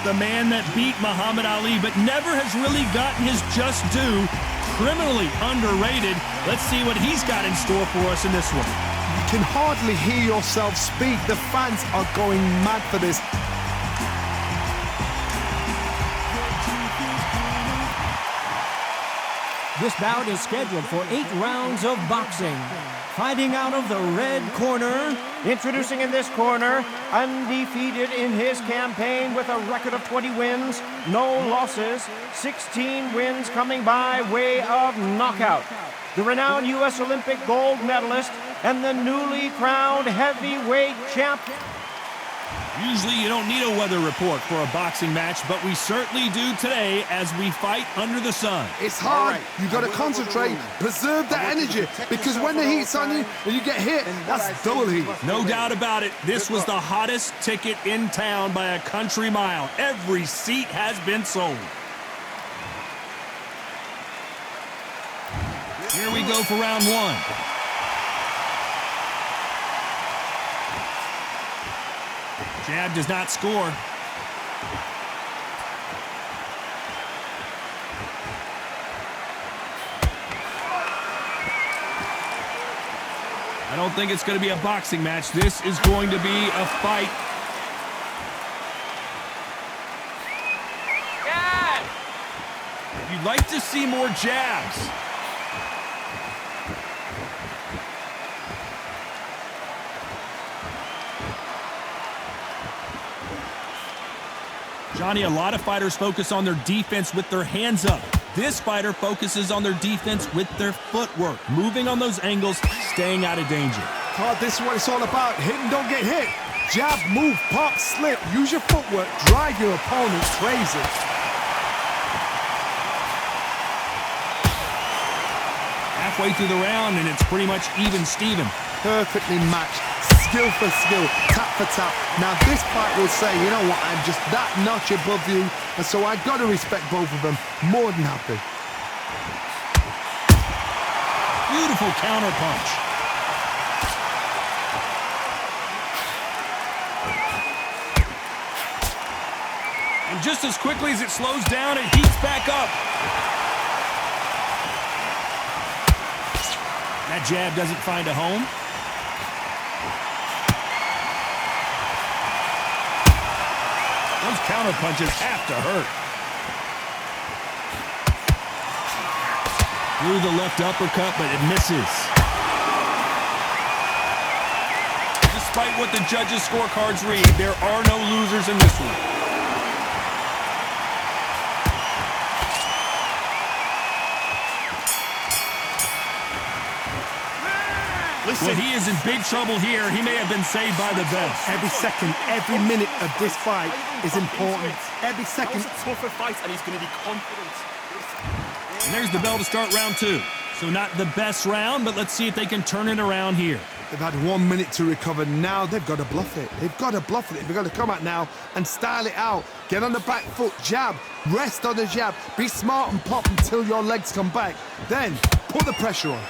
the man that beat Muhammad Ali, but never has really gotten his just due. Criminally underrated. Let's see what he's got in store for us in this one. You can hardly hear yourself speak. The fans are going mad for this. This bout is scheduled for 8 rounds of boxing. Fighting out of the red corner, introducing in this corner, undefeated in his campaign with a record of 20 wins, no losses, 16 wins coming by way of knockout. The renowned U.S. Olympic gold medalist and the newly crowned heavyweight champ. Usually you don't need a weather report for a boxing match, but we certainly do today as we fight under the sun. It's hard. You got to concentrate, preserve that energy, because when the heat's on you and you get hit, that's double heat. No doubt about it. This was the hottest ticket in town by a country mile. Every seat has been sold. Here we go for round one. Jab does not score. I don't think it's going to be a boxing match. This is going to be a fight. You'd like to see more jabs. Johnny, a lot of fighters focus on their defense with their hands up. This fighter focuses on their defense with their footwork, moving on those angles, staying out of danger. Todd, this is what it's all about. Hit and don't get hit. Jab, move, pop, slip. Use your footwork. Drive your opponent crazy. Halfway through the round, and it's pretty much even Steven. Perfectly matched. Skill for skill, tap for tap. Now this fight will say, you know what, I'm just that notch above you, and so I've got to respect both of them. More than happy. Beautiful counter punch. And just as quickly as it slows down, it heats back up. That jab doesn't find a home. Those counter punches have to hurt. Through the left uppercut, but it misses. Despite what the judges' scorecards read, there are no losers in this one. Listen. Well, he is in big trouble here. He may have been saved by the best. Every second, every minute of this fight is important. Every second. Tougher fight, and he's going to be confident. And there's the bell to start round two. So not the best round, but let's see if they can turn it around here. They've had 1 minute to recover. Now they've got to bluff it. They've got to bluff it. They've got to come out now and style it out. Get on the back foot, jab, rest on the jab. Be smart and pop until your legs come back. Then put the pressure on.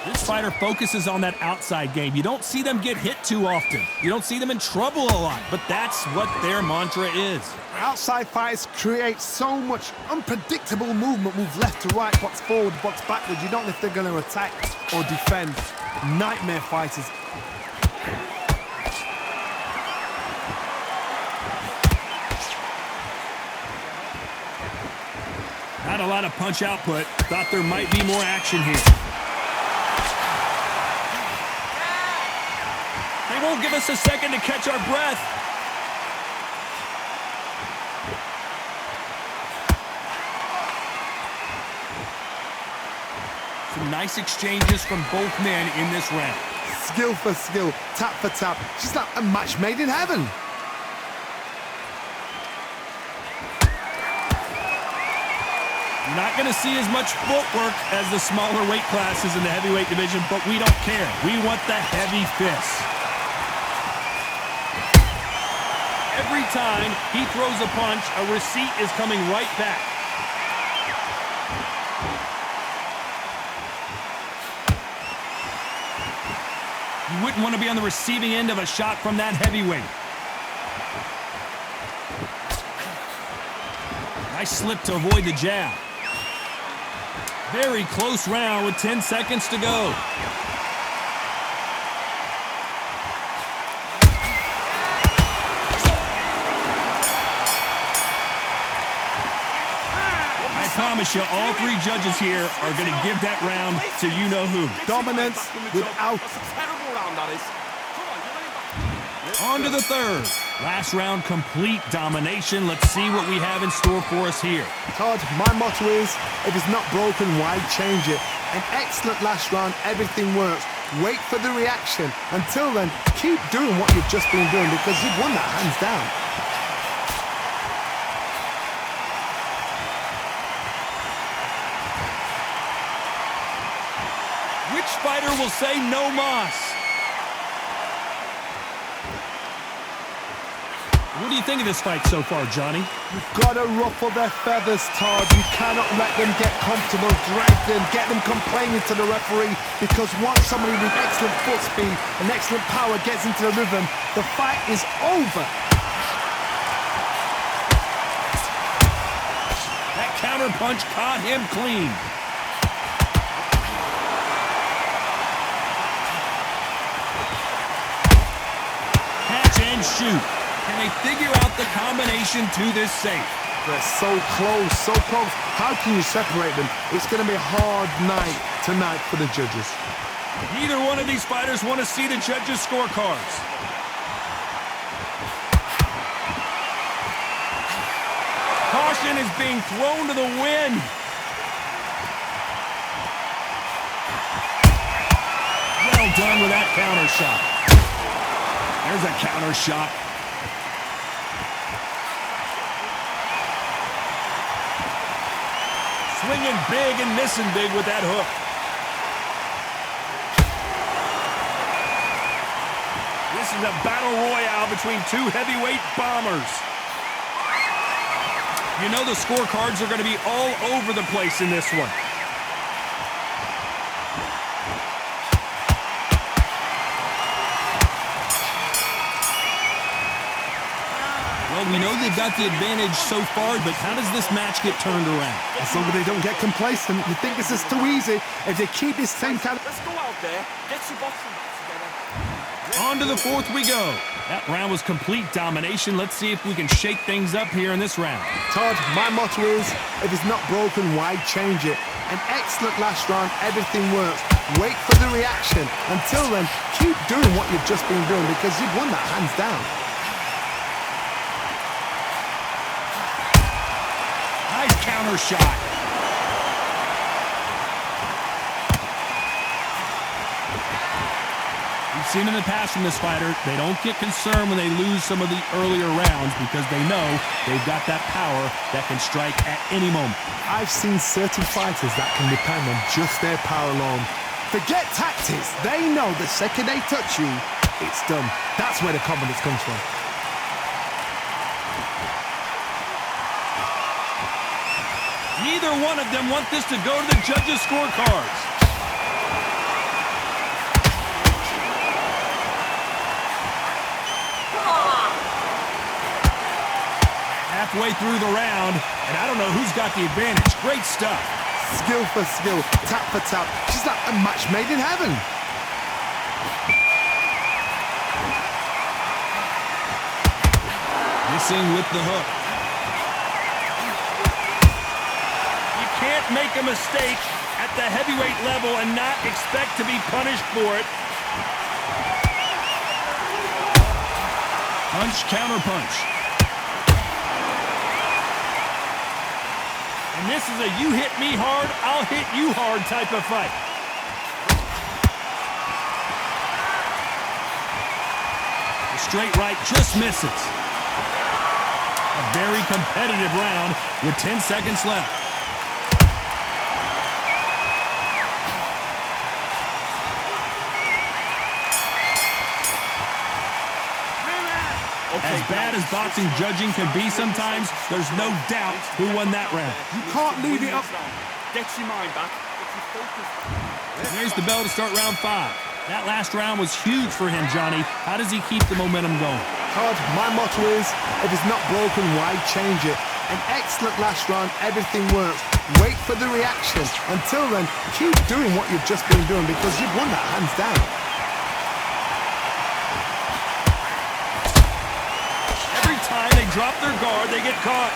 This fighter focuses on that outside game. You don't see them get hit too often. You don't see them in trouble a lot, but that's what their mantra is. Outside fights create so much unpredictable movement. Move left to right, box forward, box backwards. You don't know if they're going to attack or defend. Nightmare fighters. Not a lot of punch output. Thought there might be more action here. They won't give us a second to catch our breath. Some nice exchanges from both men in this round. Skill for skill, tap for tap. Just like a match made in heaven. You're not going to see as much footwork as the smaller weight classes in the heavyweight division, but we don't care. We want the heavy fists. Every time he throws a punch, a receipt is coming right back. You wouldn't want to be on the receiving end of a shot from that heavyweight. Nice slip to avoid the jab. Very close round with 10 seconds to go. I promise you, all three judges here are going to give that round to you-know-who. Dominance without... That's a terrible round, that is. Come on, you're On to the third. Last round, complete domination. Let's see what we have in store for us here. Todd, my motto is, if it's not broken, why change it? An excellent last round, everything works. Wait for the reaction. Until then, keep doing what you've just been doing because you've won that hands down. Which fighter will say no mas? What do you think of this fight so far, Johnny? You've got to ruffle their feathers, Todd. You cannot let them get comfortable, drag them, get them complaining to the referee, because once somebody with excellent foot speed and excellent power gets into the rhythm, the fight is over. That counter punch caught him clean. Catch and shoot. Can they figure out the combination to this safe? They're so close, so close. How can you separate them? It's going to be a hard night tonight for the judges. Neither one of these fighters want to see the judges' scorecards. Caution is being thrown to the wind. Well done with that counter shot. There's a counter shot. Swinging big and missing big with that hook. This is a battle royale between two heavyweight bombers. You know the scorecards are going to be all over the place in this one. Well, we know they've got the advantage so far, but how does this match get turned around? As long as they don't get complacent, you think this is too easy. If they keep this same kind of... Let's go out there, get your boxing back together. On to the fourth we go. That round was complete domination. Let's see if we can shake things up here in this round. Todd, my motto is, if it's not broken, why change it? An excellent last round, everything works. Wait for the reaction. Until then, keep doing what you've just been doing because you've won that hands down. Nice counter shot. We've seen in the past from this fighter, they don't get concerned when they lose some of the earlier rounds because they know they've got that power that can strike at any moment. I've seen certain fighters that can depend on just their power alone. Forget tactics. They know the second they touch you, it's done. That's where the confidence comes from. Neither one of them want this to go to the judges' scorecards. Halfway through the round, and I don't know who's got the advantage. Great stuff. Skill for skill, tap for tap. Just like a match made in heaven. Missing with the hook. You can't make a mistake at the heavyweight level and not expect to be punished for it. Punch, counter punch. And this is a you hit me hard, I'll hit you hard type of fight. The straight right just misses. A very competitive round with 10 seconds left. As bad as boxing judging can be sometimes, there's no doubt who won that round. You can't leave it up. Get your mind back. Get your focus back. There's the bell to start round 5. That last round was huge for him, Johnny. How does he keep the momentum going? Todd, my motto is, if it's not broken, why change it? An excellent last round, everything works. Wait for the reaction. Until then, keep doing what you've just been doing because you've won that hands down. Every time they drop their guard, they get caught.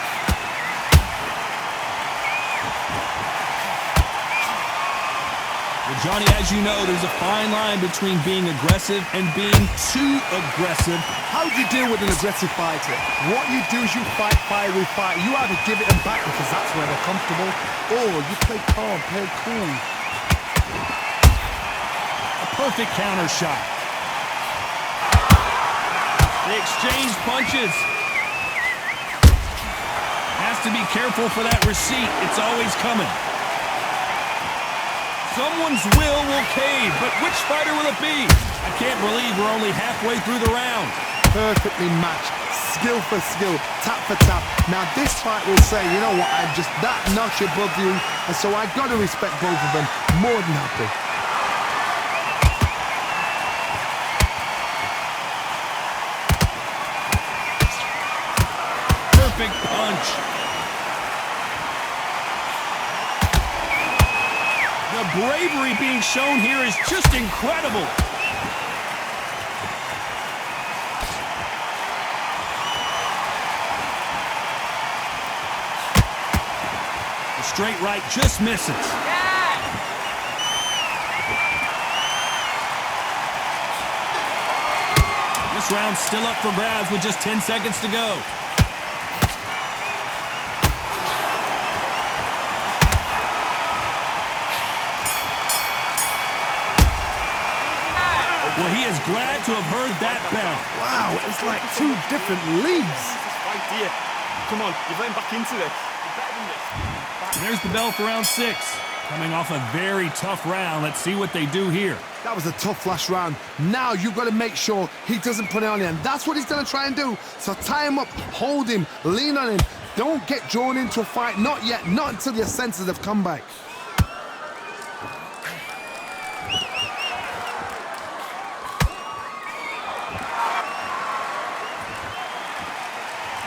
Well, Johnny, as you know, there's a fine line between being aggressive and being too aggressive. How do you deal with an aggressive fighter? What you do is you fight fire with fire. You either give it them back because that's where they're comfortable, or you play calm, play cool. A perfect counter shot. They exchange punches. Has to be careful for that receipt. It's always coming. Someone's will cave, but which fighter will it be? I can't believe we're only halfway through the round. Perfectly matched, skill for skill, tap for tap. Now this fight will say, you know what, I'm just that notch above you, and so I got to respect both of them more than happy. Perfect punch. The bravery being shown here is just incredible. The straight right just misses. This round's still up for grabs with just 10 seconds to go. Well, he is glad to have heard that bell. Wow, it's like two different leagues. Right here. Come on, you're getting back into this. You're better than this. And there's the bell for round 6. Coming off a very tough round. Let's see what they do here. That was a tough last round. Now you've got to make sure he doesn't put it on him. That's what he's going to try and do. So tie him up, hold him, lean on him. Don't get drawn into a fight. Not yet. Not until your senses have come back.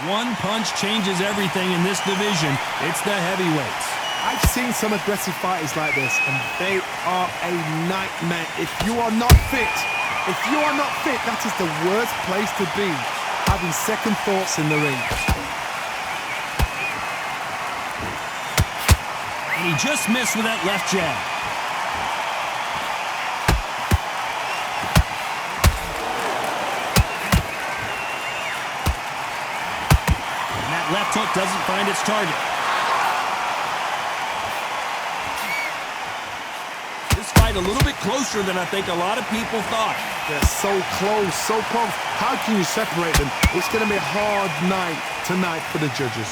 One punch changes everything in this division. It's the heavyweights. I've seen some aggressive fighters like this, and they are a nightmare. If you are not fit, that is the worst place to be, having second thoughts in the ring. And he just missed with that left jab. And that left hook doesn't find its target. A little bit closer than I think a lot of people thought. They're so close, so close. How can you separate them? It's going to be a hard night tonight for the judges.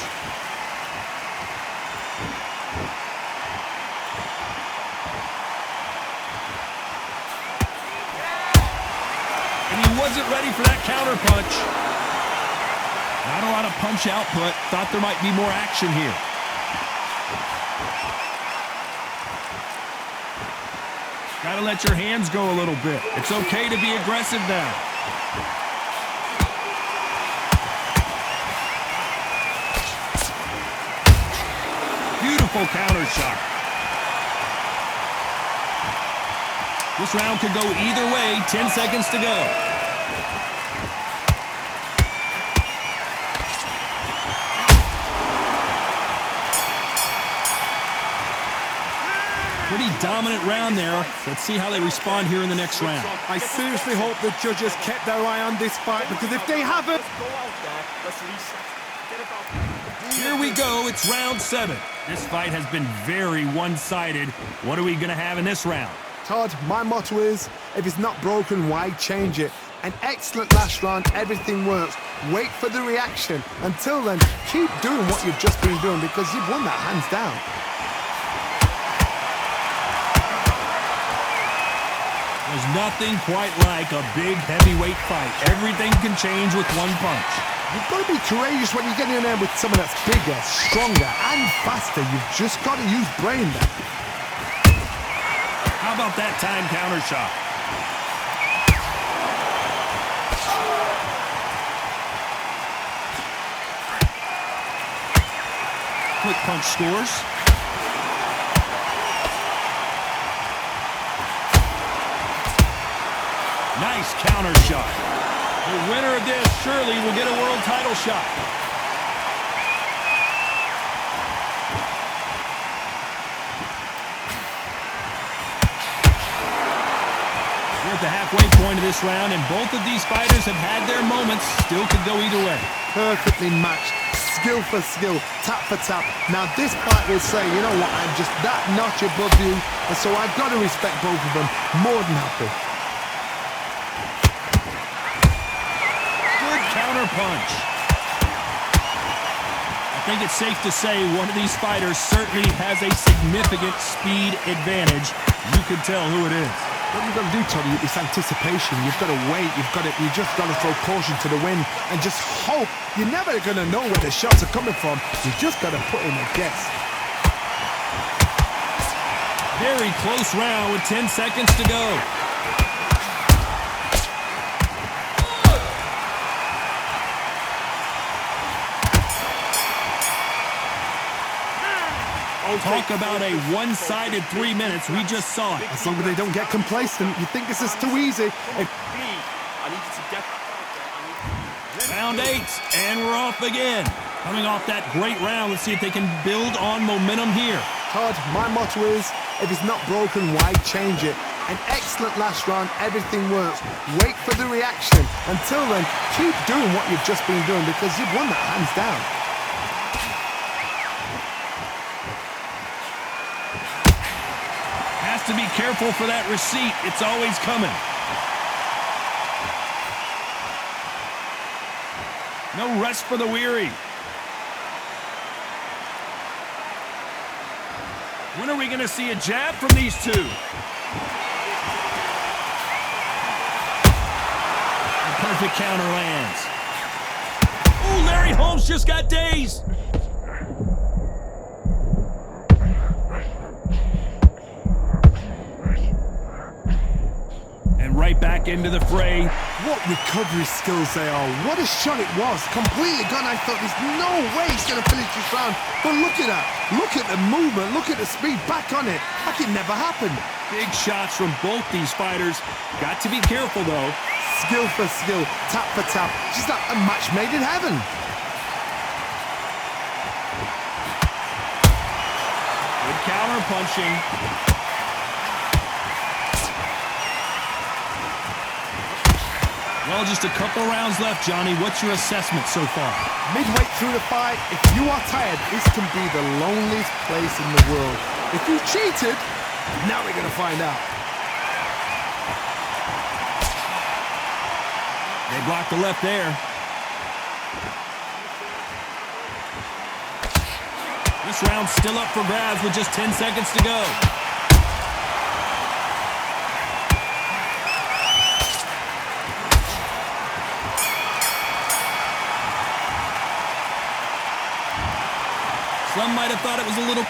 And he wasn't ready for that counter punch. Not a lot of punch output. Thought there might be more action here. Got to let your hands go a little bit. It's okay to be aggressive now. Beautiful counter shot. This round could go either way. 10 seconds to go. Pretty dominant round there. Let's see how they respond here in the next round. I seriously hope the judges kept their eye on this fight, because if they haven't... Go out there. Let's reset. Get about. Here we go. It's round 7. This fight has been very one-sided. What are we going to have in this round? Todd, my motto is, if it's not broken, why change it? An excellent last round, everything works. Wait for the reaction. Until then, keep doing what you've just been doing, because you've won that hands down. There's nothing quite like a big heavyweight fight. Everything can change with one punch. You've got to be courageous when you get in there with someone that's bigger, stronger, and faster. You've just got to use brain there. How about that time counter shot? quick punch scores. Nice counter shot. The winner of this surely will get a world title shot. We're at the halfway point of this round, and both of these fighters have had their moments. Still could go either way. Perfectly matched, skill for skill, tap for tap. Now this fight will say, you know what, I'm just that notch above you, and so I've got to respect both of them. More than happy. Good counter punch. I think it's safe to say one of these fighters certainly has a significant speed advantage. You can tell who it is. What you've got to do, Tony, is anticipation. You've got to wait. You just got to throw caution to the wind and just hope. You're never going to know where the shots are coming from. You just got to put in a guess. Very close round with 10 seconds to go. Talk about a one-sided 3 minutes. We just saw it. As long as they don't get complacent, you think this is too easy. I need you to get back. Round 8, and we're off again. Coming off that great round, let's see if they can build on momentum here. Todd, my motto is, if it's not broken, why change it? An excellent last round, everything works. Wait for the reaction. Until then, keep doing what you've just been doing because you've won that hands down. Has to be careful for that receipt. It's always coming. No rest for the weary. When are we going to see a jab from these two? The perfect counter lands. Oh, Larry Holmes just got dazed. And right back into the fray. What recovery skills they are. What a shot it was. Completely gone. I thought there's no way he's going to finish this round. But look at that. Look at the movement. Look at the speed. Back on it. Like it never happened. Big shots from both these fighters. Got to be careful, though. Skill for skill. Tap for tap. Just like a match made in heaven. Good counter punching. Well, just a couple rounds left, Johnny. What's your assessment so far? Midway through the fight, if you are tired, this can be the loneliest place in the world. If you cheated, now we're going to find out. They blocked the left there. This round's still up for grabs with just 10 seconds to go. Some might have thought it was a little